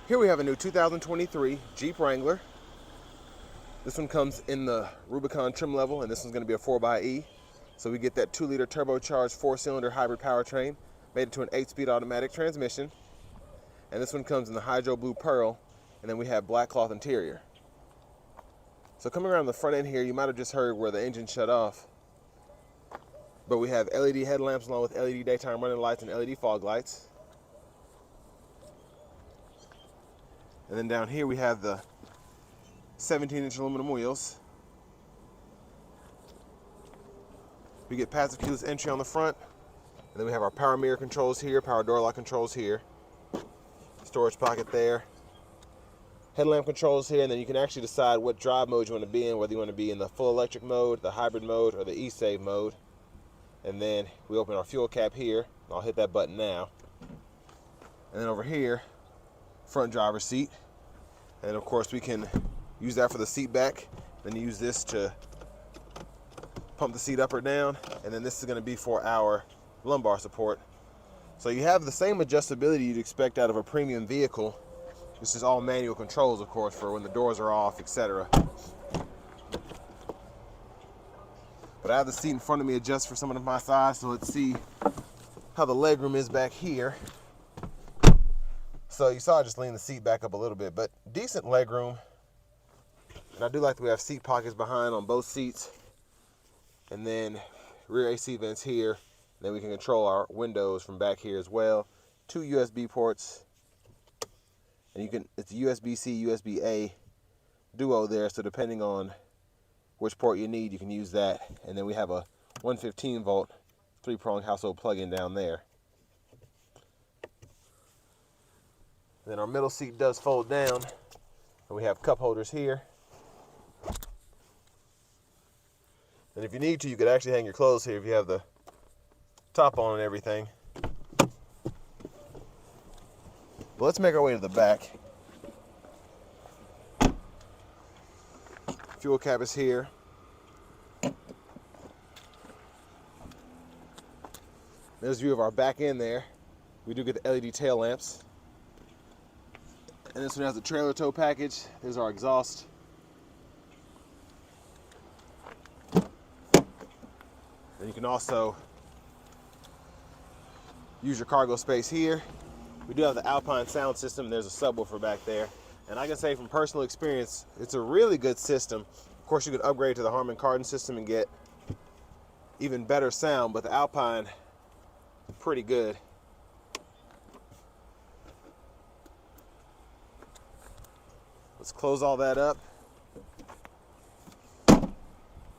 Here we have a new 2023 Jeep Wrangler. This one comes in the Rubicon trim level, and this one's going to be a 4xe. So we get that 2-liter turbocharged 4-cylinder hybrid powertrain, made it to an 8-speed automatic transmission. And this one comes in the Hydro Blue Pearl, and then we have black cloth interior. So coming around the front end here, you might have just heard where the engine shut off. But we have LED headlamps along with LED daytime running lights and LED fog lights. And then down here we have the 17-inch aluminum wheels. We get passive keyless entry on the front. And then we have our power mirror controls here, power door lock controls here. Storage pocket there. Headlamp controls here, and then you can actually decide what drive mode you want to be in, whether you want to be in the full electric mode, the hybrid mode, or the e-save mode. And then we open our fuel cap here. I'll hit that button now. And then over here, front driver's seat. And of course we can use that for the seat back. Then use this to pump the seat up or down. And then this is going to be for our lumbar support. So you have the same adjustability you'd expect out of a premium vehicle. This is all manual controls, of course, for when the doors are off, etc. But I have the seat in front of me adjust for someone of my size, so let's see how the legroom is back here. So you saw I just leaned the seat back up a little bit, but decent legroom. And I do like that we have seat pockets behind on both seats. And then rear AC vents here. Then we can control our windows from back here as well. 2 USB ports. And you can, it's USB-C, USB-A duo there, so depending on which port you need, you can use that. And then we have a 115 volt 3-prong household plug-in down there. And then our middle seat does fold down, and we have cup holders here. And if you need to, you could actually hang your clothes here if you have the top on and everything. But let's make our way to the back. Fuel cap is here. There's a view of our back end there. We do get the LED tail lamps. And this one has a trailer tow package. There's our exhaust. And you can also use your cargo space here. We do have the Alpine sound system. There's a subwoofer back there. And I can say from personal experience, it's a really good system. Of course, you could upgrade to the Harman Kardon system and get even better sound, but the Alpine, pretty good. Let's close all that up. And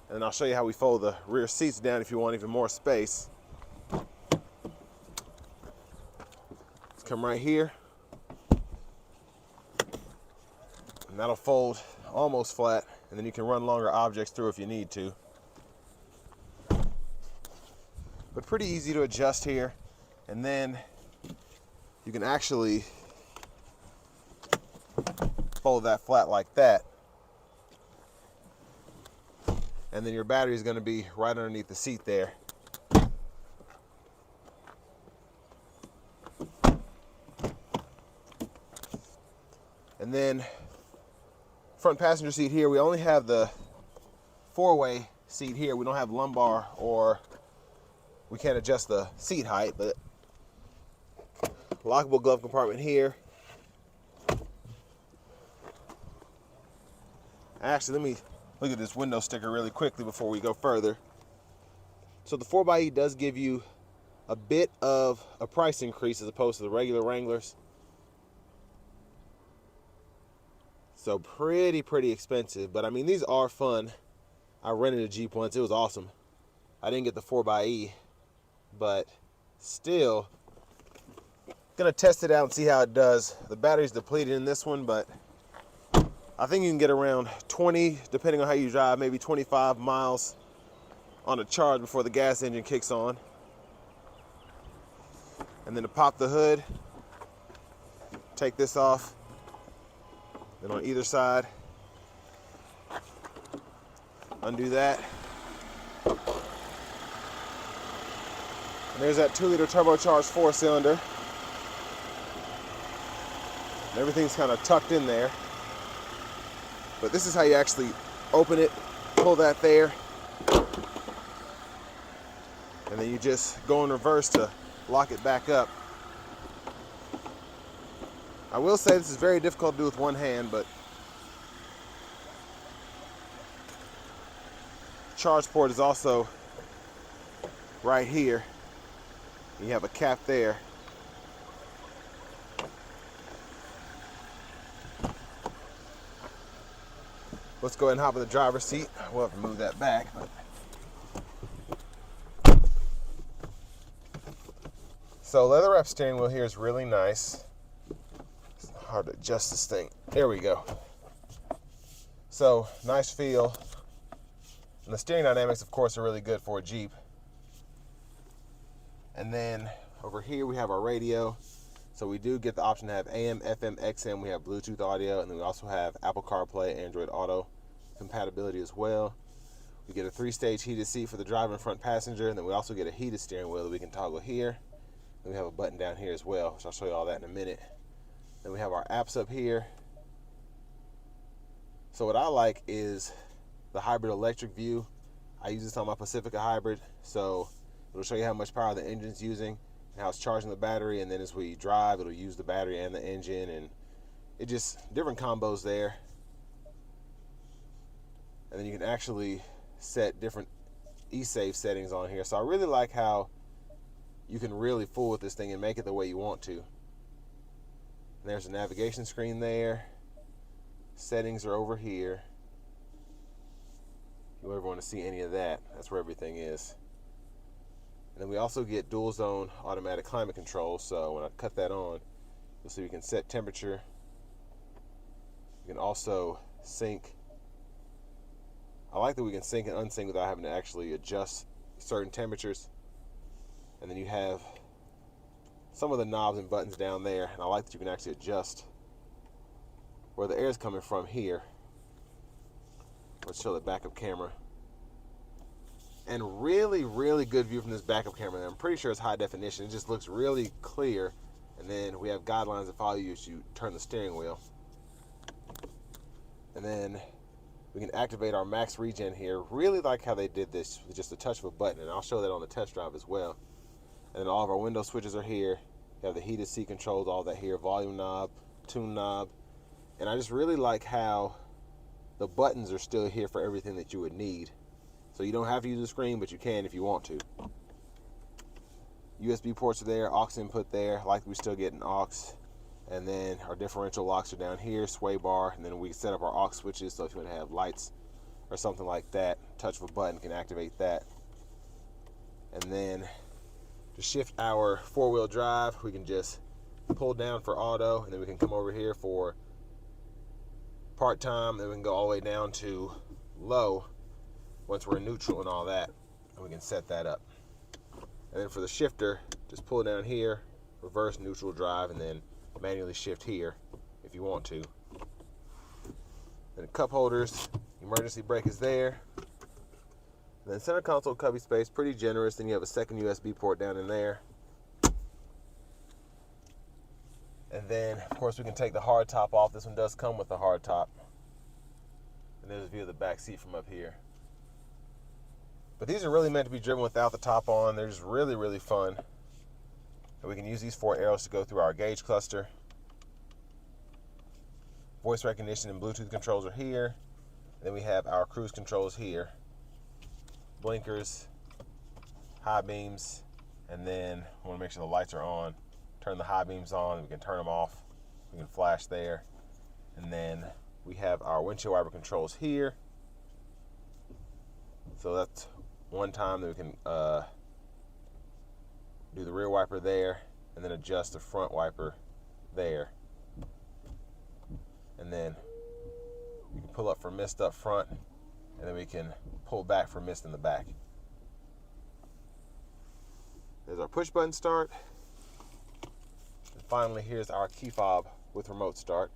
then I'll show you how we fold the rear seats down if you want even more space. Come right here, and that'll fold almost flat, and then you can run longer objects through if you need to. But pretty easy to adjust here, and then you can actually fold that flat like that, and then your battery is going to be right underneath the seat there. And then front passenger seat here, we only have the 4-way seat here. We don't have lumbar, or we can't adjust the seat height, but lockable glove compartment here. Actually, let me look at this window sticker really quickly before we go further. So the 4xe does give you a bit of a price increase as opposed to the regular Wranglers. So pretty expensive, but I mean, these are fun. I rented a Jeep once, it was awesome. I didn't get the 4xe, but still gonna test it out and see how it does. The battery's depleted in this one, but I think you can get around 20, depending on how you drive, maybe 25 miles on a charge before the gas engine kicks on. And then to pop the hood, take this off. Then on either side, undo that. And there's that 2-liter turbocharged 4-cylinder. And everything's kind of tucked in there. But this is how you actually open it, pull that there, and then you just go in reverse to lock it back up. I will say this is very difficult to do with one hand, but the charge port is also right here. You have a cap there. Let's go ahead and hop in the driver's seat. We'll have to move that back. So leather wrap steering wheel here is really nice. It's hard to adjust this thing. There we go. So nice feel. And the steering dynamics, of course, are really good for a Jeep. And then over here we have our radio. So we do get the option to have AM, FM, XM. We have Bluetooth audio, and then we also have Apple CarPlay, Android Auto compatibility as well. We get a 3-stage heated seat for the driver and front passenger, and then we also get a heated steering wheel that we can toggle here. And we have a button down here as well, which I'll show you all that in a minute. Then we have our apps up here. So what I like is the hybrid electric view. I use this on my Pacifica hybrid, so it'll show you how much power the engine's using, how it's charging the battery, and then as we drive, it'll use the battery and the engine, and it just different combos there. And then you can actually set different e-save settings on here. So I really like how you can really fool with this thing and make it the way you want to. And there's a navigation screen there. Settings are over here. If you ever want to see any of that, that's where everything is. And then we also get dual zone automatic climate control. So when I cut that on, you'll see we can set temperature. You can also sync. I like that we can sync and unsync without having to actually adjust certain temperatures. And then you have some of the knobs and buttons down there. And I like that you can actually adjust where the air is coming from here. Let's show the backup camera. And really, really good view from this backup camera. I'm pretty sure it's high definition. It just looks really clear. And then we have guidelines that follow you as you turn the steering wheel. And then we can activate our max regen here. Really like how they did this with just a touch of a button. And I'll show that on the test drive as well. And then all of our window switches are here. You have the heated seat controls, all that here. Volume knob, tune knob. And I just really like how the buttons are still here for everything that you would need. So you don't have to use the screen, but you can if you want to. USB ports are there, aux input there. Like we still get an aux. And then our differential locks are down here, sway bar. And then we set up our aux switches, so if you want to have lights or something like that, touch of a button can activate that. And then to shift our four-wheel drive, we can just pull down for auto, and then we can come over here for part-time, then we can go all the way down to low once we're in neutral and all that, and we can set that up. And then for the shifter, just pull down here, reverse, neutral, drive, and then manually shift here if you want to. Then cup holders, emergency brake is there. And then center console cubby space, pretty generous. Then you have a second USB port down in there. And then, of course, we can take the hard top off. This one does come with the hard top. And there's a view of the back seat from up here. But these are really meant to be driven without the top on. They're just really, really fun. And we can use these 4 arrows to go through our gauge cluster. Voice recognition and Bluetooth controls are here. Then we have our cruise controls here. Blinkers, high beams, and then we want to make sure the lights are on. Turn the high beams on, we can turn them off. We can flash there. And then we have our windshield wiper controls here. So that's one time that we can do the rear wiper there, and then adjust the front wiper there. And then you can pull up for mist up front, and then we can pull back for mist in the back. There's our push button start. And finally, here's our key fob with remote start.